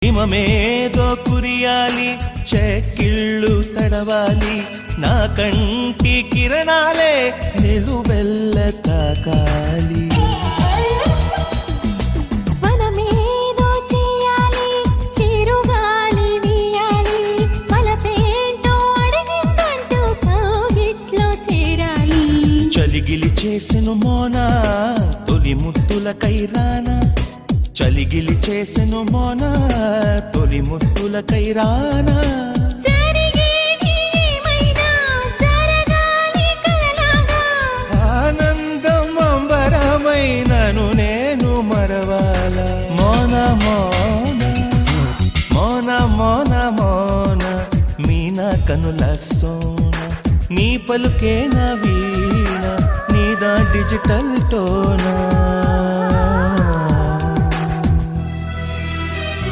హిమమేదో కురియాలి, చెక్కిళ్ళు తడవాలి, నా కంటి కిరణాలే నిలువెల్ల తాకాలి. మనమేదో చేయాలి, చిరుగాలి వీయాలి, మలపేంటో అడిగిందంటూ కౌగిట్లో చేరాలి. చలిగిలి చేసెను మోనా తొలి ముద్దుల కైరానా, చలిగిలి చేసెను మోనా తొలి ముద్దుల కైరానా. ఆనందం అంబరమైనను నేను మరవాల. మోన మోన మోన మోన మోన మీనా కనుల సోన, నీ పలుకే నా వీణ, నీదా డిజిటల్ టోనా.